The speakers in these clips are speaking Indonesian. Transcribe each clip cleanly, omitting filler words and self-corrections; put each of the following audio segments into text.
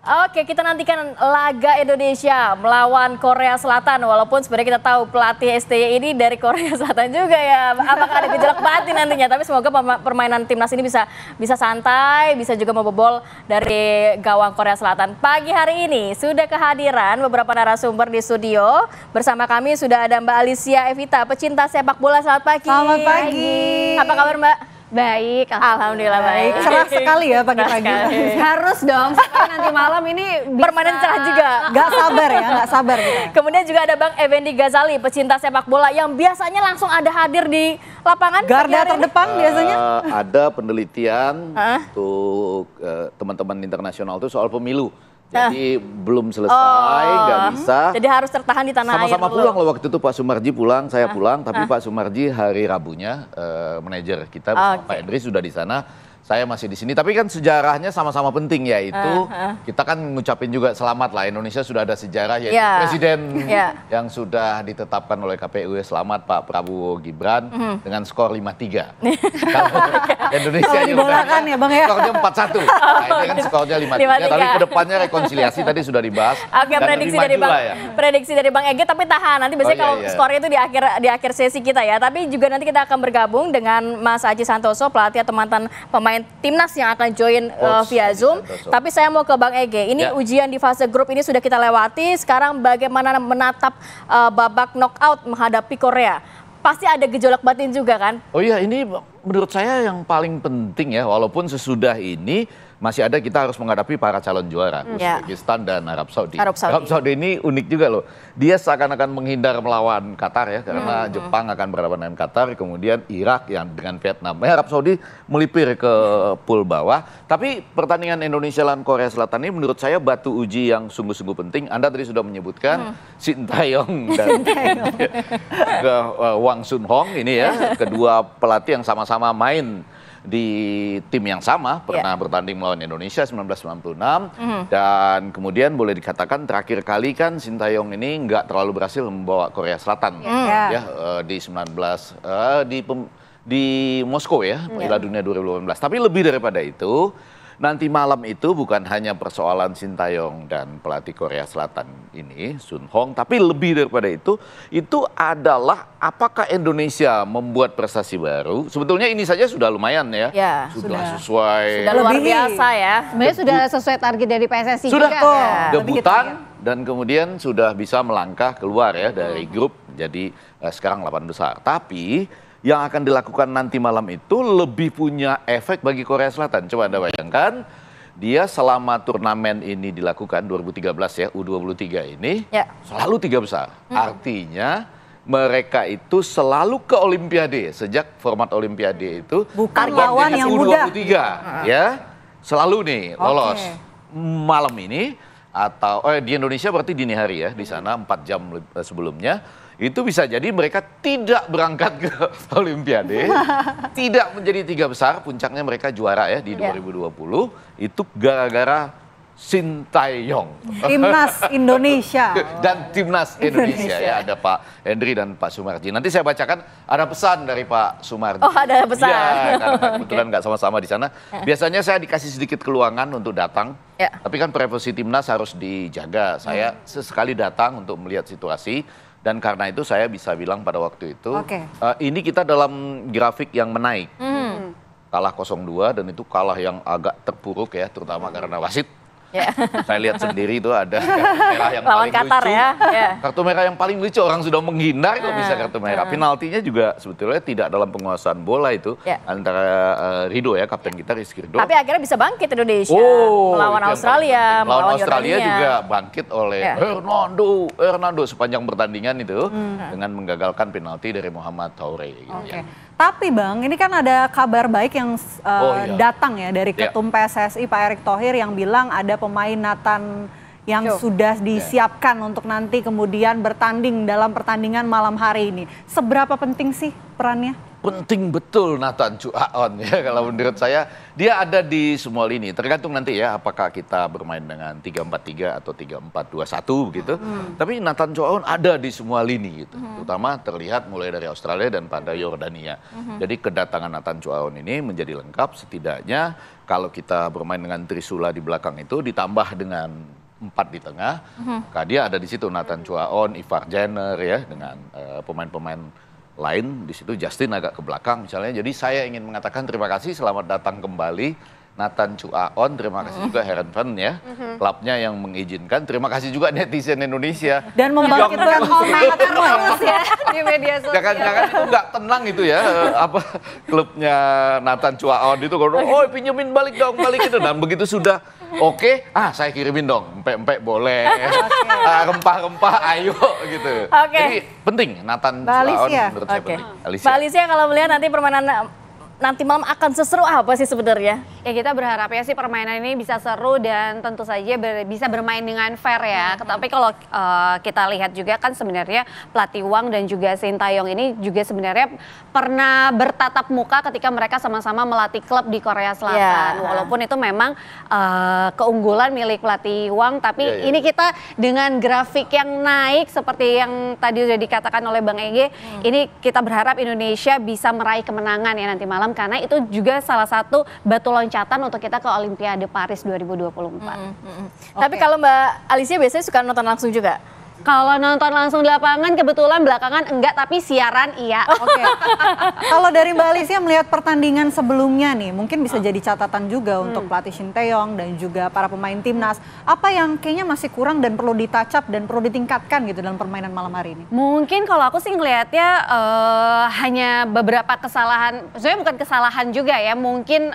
Oke, kita nantikan laga Indonesia melawan Korea Selatan. Walaupun sebenarnya kita tahu pelatih STY ini dari Korea Selatan juga ya. Apakah ada gejolak batin nantinya? Tapi semoga permainan timnas ini bisa santai, bisa juga membobol dari gawang Korea Selatan. Pagi hari ini sudah kehadiran beberapa narasumber di studio. Bersama kami sudah ada Mbak Alicia Evita, pecinta sepak bola. Selamat pagi. Selamat pagi. Apa kabar Mbak? Baik, alhamdulillah baik. Cerah sekali ya pagi-pagi. Harus dong, supaya nanti malam ini bisa... Permainan cerah juga. Gak sabar ya, gak sabar kita. Kemudian juga ada Bang Effendi Ghazali, pecinta sepak bola yang biasanya langsung ada hadir di lapangan. Garda terdepan biasanya. Ada penelitian untuk teman-teman internasional itu soal pemilu. Jadi belum selesai, nggak bisa. Jadi harus tertahan di tanah air. Sama-sama pulang loh waktu itu Pak Sumarji pulang, saya pulang. Tapi Pak Sumarji hari Rabunya manajer kita bersama Pak Endri sudah di sana. Saya masih di sini, tapi kan sejarahnya sama-sama penting yaitu kita kan ngucapin juga selamat lah, Indonesia sudah ada sejarah yaitu presiden yang sudah ditetapkan oleh KPU. Selamat Pak Prabowo Gibran dengan skor 5-3. Kalau Indonesia dibolakan ya Bang ya. Skornya 4-1. Nah, ini kan skornya 5-3, tapi kedepannya rekonsiliasi tadi sudah dibahas. Oke, prediksi dari Bang Ege, tapi tahan nanti biasanya kalau skornya itu di akhir sesi kita ya. Tapi juga nanti kita akan bergabung dengan Mas Aji Santoso, pelatih atau mantan pemain timnas yang akan join via Zoom. Tapi saya mau ke Bang Ege. Ini ujian di fase grup ini sudah kita lewati. Sekarang bagaimana menatap babak knockout menghadapi Korea? Pasti ada gejolak batin juga kan? Oh iya, ini menurut saya yang paling penting ya. Walaupun sesudah ini masih ada, kita harus menghadapi para calon juara, Uzbekistan dan Arab Saudi. Arab Saudi ini unik juga loh. Dia seakan-akan menghindar melawan Qatar ya, karena Jepang akan berhadapan dengan Qatar, kemudian Irak yang dengan Vietnam. Arab Saudi melipir ke pool bawah. Tapi pertandingan Indonesia lawan Korea Selatan ini menurut saya batu uji yang sungguh-sungguh penting. Anda tadi sudah menyebutkan Shin Tae-yong dan Hwang Sun-hong ini ya, kedua pelatih yang sama-sama main di tim yang sama, pernah bertanding melawan Indonesia 1996 dan kemudian boleh dikatakan terakhir kali kan Shin Tae-yong ini nggak terlalu berhasil membawa Korea Selatan di di Moskow ya, Piala Dunia 2018. Tapi lebih daripada itu, nanti malam itu bukan hanya persoalan Shin Tae-yong dan pelatih Korea Selatan ini, Sun Hong, tapi lebih daripada itu adalah apakah Indonesia membuat prestasi baru. Sebetulnya ini saja sudah lumayan ya, sudah sesuai. Sudah luar biasa ya. Sebenarnya sudah sesuai target dari PSSI sudah juga. Debutan dan kemudian sudah bisa melangkah keluar ya dari grup, jadi sekarang 8 besar. Tapi yang akan dilakukan nanti malam itu lebih punya efek bagi Korea Selatan. Coba Anda bayangkan, dia selama turnamen ini dilakukan 2013 ya, U23 ini selalu 3 besar. Artinya mereka itu selalu ke Olimpiade sejak format Olimpiade itu. Bukan lawan yang mudah. U23 ya, selalu nih lolos. Malam ini atau di Indonesia berarti dini hari ya, di sana 4 jam sebelumnya. Itu bisa jadi mereka tidak berangkat ke Olimpiade, tidak menjadi 3 besar, puncaknya mereka juara ya di 2020, itu gara-gara Shin Tae-yong. Timnas Indonesia. Dan Timnas Indonesia ya, ada Pak Hendri dan Pak Sumarji. Nanti saya bacakan, ada pesan dari Pak Sumarji. Oh, ada pesan. Ya, karena kebetulan nggak sama-sama di sana. Biasanya saya dikasih sedikit keluangan untuk datang, tapi kan privasi Timnas harus dijaga. Saya sesekali datang untuk melihat situasi. Dan karena itu saya bisa bilang pada waktu itu, ini kita dalam grafik yang menaik. Kalah 0-2 dan itu kalah yang agak terpuruk ya, terutama karena wasit. Saya lihat sendiri itu ada kartu merah yang lawan paling Qatar lucu. Kartu merah yang paling lucu, orang sudah menghindar kok bisa kartu merah. Penaltinya juga sebetulnya tidak dalam penguasaan bola itu antara Ridho ya, kapten kita Rizky Ridho. Tapi akhirnya bisa bangkit Indonesia melawan Australia, melawan Australia juga bangkit oleh Hernando sepanjang pertandingan itu dengan menggagalkan penalti dari Muhammad Toure. Gitu, Tapi Bang, ini kan ada kabar baik yang datang ya dari Ketum PSSI Pak Erick Thohir yang bilang ada pemain Nathan yang sudah disiapkan untuk nanti kemudian bertanding dalam pertandingan malam hari ini. Seberapa penting sih perannya? penting betul Nathan Chuaon ya kalau menurut saya. Dia ada di semua lini, tergantung nanti ya apakah kita bermain dengan 3-4-3 atau 3-4-2-1 gitu. Tapi Nathan Chuaon ada di semua lini gitu. Terutama terlihat mulai dari Australia dan pada Yordania. Jadi kedatangan Nathan Chuaon ini menjadi lengkap setidaknya kalau kita bermain dengan Trisula di belakang itu ditambah dengan 4 di tengah. Dia ada di situ Nathan Chuaon, Ivar Jenner ya dengan pemain-pemain lain di situ, Justin agak ke belakang misalnya. Jadi saya ingin mengatakan terima kasih, selamat datang kembali Nathan Chuaon. Terima kasih juga Heerenveen ya, klubnya yang mengizinkan. Terima kasih juga netizen Indonesia dan membangkitkan komentar terus ya di media sosial. Jangan-jangan itu nggak tenang itu ya, apa klubnya Nathan Chuaon itu kalau oh pinjemin balik dong, balik itu, dan begitu sudah oke, saya kirimin dong, empek-empek boleh, rempah-rempah ayo gitu. Jadi penting Nathan Chuaon menurut saya penting. Mbak Alicia, kalau melihat nanti permainan nanti malam akan seseru apa sih sebenarnya? Ya kita berharapnya sih permainan ini bisa seru dan tentu saja bisa bermain dengan fair ya. Tapi kalau kita lihat juga kan sebenarnya pelatih Wang dan juga Sintayong ini juga sebenarnya pernah bertatap muka ketika mereka sama-sama melatih klub di Korea Selatan. Walaupun itu memang keunggulan milik pelatih Wang, tapi ini kita dengan grafik yang naik seperti yang tadi sudah dikatakan oleh Bang Ege, ini kita berharap Indonesia bisa meraih kemenangan ya nanti malam. Karena itu juga salah satu batu loncatan untuk kita ke Olimpiade Paris 2024. Tapi kalau Mbak Alicia biasanya suka nonton langsung juga? Kalau nonton langsung di lapangan kebetulan belakangan enggak, tapi siaran iya. Oke. Kalau dari Mbak Alicia melihat pertandingan sebelumnya nih, mungkin bisa jadi catatan juga untuk pelatih Shin Tae-yong dan juga para pemain timnas. Apa yang kayaknya masih kurang dan perlu ditacap dan perlu ditingkatkan gitu dalam permainan malam hari ini? Mungkin kalau aku sih ngelihatnya hanya beberapa kesalahan, sebenarnya bukan kesalahan juga ya, mungkin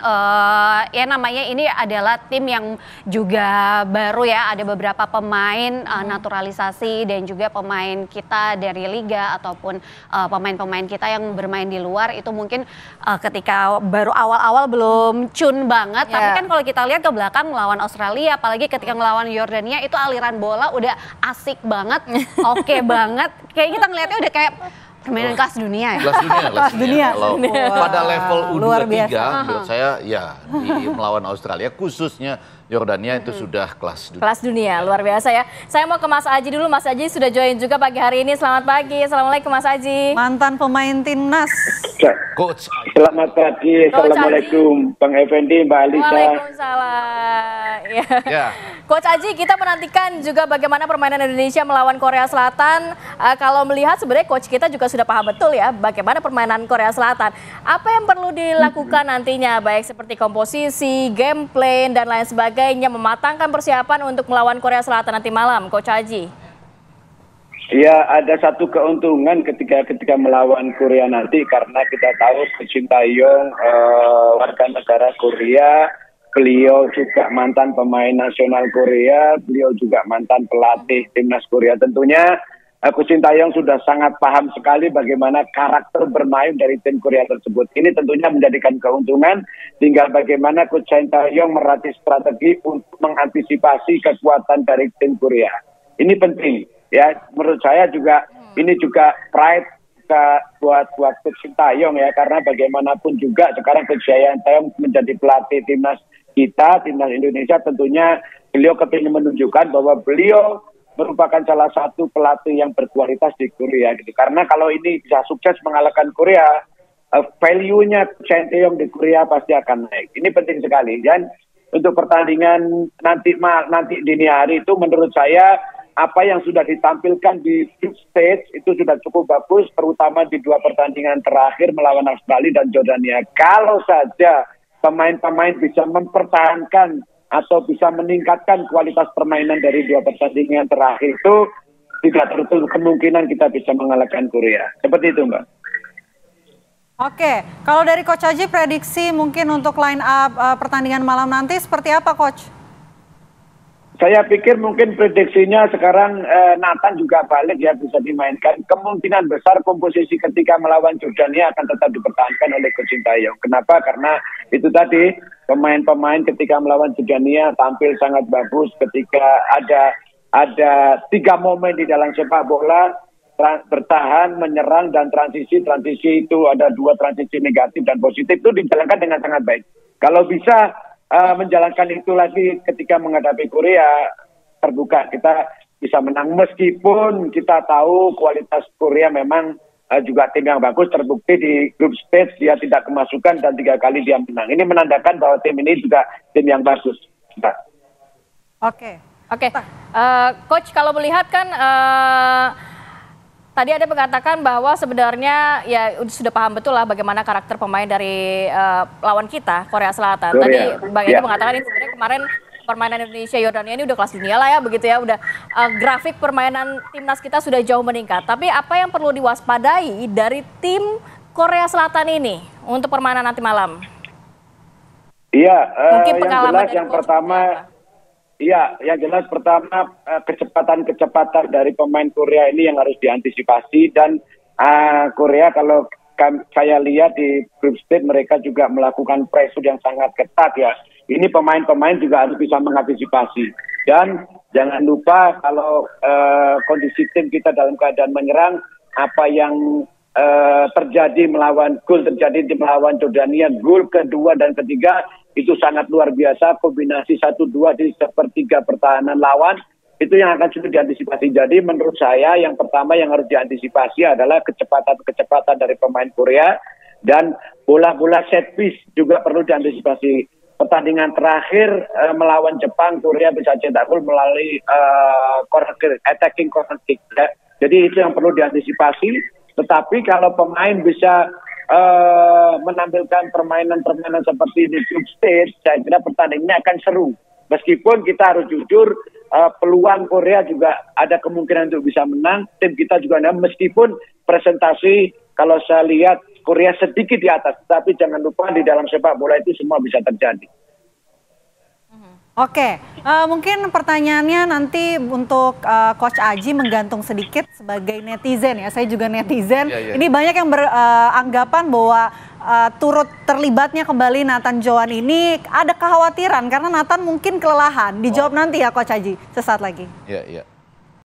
ya namanya ini adalah tim yang juga baru ya, ada beberapa pemain naturalisasi dan juga pemain kita dari liga ataupun pemain-pemain kita yang bermain di luar itu mungkin ketika baru awal-awal belum cun banget. Tapi kan kalau kita lihat ke belakang melawan Australia, apalagi ketika melawan Yordania itu aliran bola udah asik banget, oke banget. Kayak kita ngeliatnya udah kayak permainan kelas dunia ya. Kelas dunia. Kalau pada level U23 menurut saya ya di melawan Australia khususnya Yordania itu sudah kelas dunia. Kelas dunia, luar biasa ya. Saya mau ke Mas Aji dulu. Mas Aji sudah join juga pagi hari ini. Selamat pagi. Assalamualaikum Mas Aji. Mantan pemain timnas. Coach. Selamat pagi. Assalamualaikum Bang Effendi, Mbak Alisa. Waalaikumsalam. Ya. Coach Aji, kita menantikan juga bagaimana permainan Indonesia melawan Korea Selatan. Kalau melihat sebenarnya coach kita juga sudah paham betul ya bagaimana permainan Korea Selatan. Apa yang perlu dilakukan nantinya, baik seperti komposisi, game plan, dan lain sebagainya, mematangkan persiapan untuk melawan Korea Selatan nanti malam, Coach Aji? Ya, ada satu keuntungan ketika melawan Korea nanti karena kita tahu Shin Tae-yong warga negara Korea, beliau juga mantan pemain nasional Korea, beliau juga mantan pelatih timnas Korea. Tentunya Shin Tae-yong sudah sangat paham sekali bagaimana karakter bermain dari tim Korea tersebut. Ini tentunya menjadikan keuntungan, tinggal bagaimana Shin Tae-yong meratih strategi untuk mengantisipasi kekuatan dari tim Korea. Ini penting. Ya, menurut saya juga ini juga pride buat Coach Shin Tae-yong ya, karena bagaimanapun juga sekarang Coach Shin Tae-yong menjadi pelatih timnas kita, timnas Indonesia, tentunya beliau kepingin menunjukkan bahwa beliau merupakan salah satu pelatih yang berkualitas di Korea gitu. Karena kalau ini bisa sukses mengalahkan Korea, value-nya Shin Tae-yong di Korea pasti akan naik. Ini penting sekali. Dan untuk pertandingan nanti dini hari itu menurut saya apa yang sudah ditampilkan di group stage itu sudah cukup bagus, terutama di dua pertandingan terakhir melawan Australia dan Jordania. Kalau saja pemain-pemain bisa mempertahankan atau bisa meningkatkan kualitas permainan dari dua pertandingan terakhir itu, tidak tertutup kemungkinan kita bisa mengalahkan Korea. Seperti itu, Mbak. Oke, kalau dari Coach Aji prediksi mungkin untuk line up pertandingan malam nanti seperti apa, Coach? Saya pikir mungkin prediksinya sekarang Nathan juga balik ya, bisa dimainkan. Kemungkinan besar komposisi ketika melawan Jordania akan tetap dipertahankan oleh Coach Shin Tae-yong. Kenapa? Karena itu tadi pemain-pemain ketika melawan Jordania tampil sangat bagus ketika ada 3 momen di dalam sepak bola. bertahan, menyerang, dan transisi itu ada 2 transisi negatif dan positif itu dijalankan dengan sangat baik. Kalau bisa menjalankan itu lagi ketika menghadapi Korea, terbuka kita bisa menang meskipun kita tahu kualitas Korea memang juga tim yang bagus, terbukti di grup stage dia tidak kemasukan dan 3 kali dia menang. Ini menandakan bahwa tim ini juga tim yang bagus. Oke. Coach kalau melihat kan tadi ada mengatakan bahwa sebenarnya ya sudah paham betul lah bagaimana karakter pemain dari lawan kita, Korea Selatan. Tadi Bang Eko mengatakan ini sebenarnya kemarin permainan Indonesia Yordania ini udah kelas dunia lah ya begitu ya, udah grafik permainan timnas kita sudah jauh meningkat. Tapi apa yang perlu diwaspadai dari tim Korea Selatan ini untuk permainan nanti malam? Iya, mungkin pengalaman yang pertama. Iya, yang jelas pertama kecepatan dari pemain Korea ini yang harus diantisipasi dan Korea kalau saya lihat di grup stage mereka juga melakukan pressure yang sangat ketat ya. Ini pemain-pemain juga harus bisa mengantisipasi dan jangan lupa kalau kondisi tim kita dalam keadaan menyerang apa yang terjadi melawan Jordania, gol kedua dan ketiga itu sangat luar biasa, kombinasi 1-2 di sepertiga pertahanan lawan itu yang akan sulit diantisipasi. Jadi menurut saya yang pertama yang harus diantisipasi adalah kecepatan dari pemain Korea dan bola-bola set piece juga perlu diantisipasi. Pertandingan terakhir melawan Jepang, Korea bisa cetak gol melalui attacking corner kick. Ya. Jadi itu yang perlu diantisipasi. Tetapi kalau pemain bisa menampilkan permainan-permainan seperti di group stage, saya kira pertandingannya akan seru. Meskipun kita harus jujur, peluang Korea juga ada kemungkinan untuk bisa menang. Tim kita juga ada, meskipun presentasi kalau saya lihat Korea sedikit di atas. Tapi jangan lupa di dalam sepak bola itu semua bisa terjadi. Oke, mungkin pertanyaannya nanti untuk Coach Aji menggantung sedikit sebagai netizen ya. Saya juga netizen. Ini banyak yang beranggapan bahwa turut terlibatnya kembali Nathan Joan ini ada kekhawatiran karena Nathan mungkin kelelahan. Dijawab nanti ya Coach Aji sesaat lagi. Iya.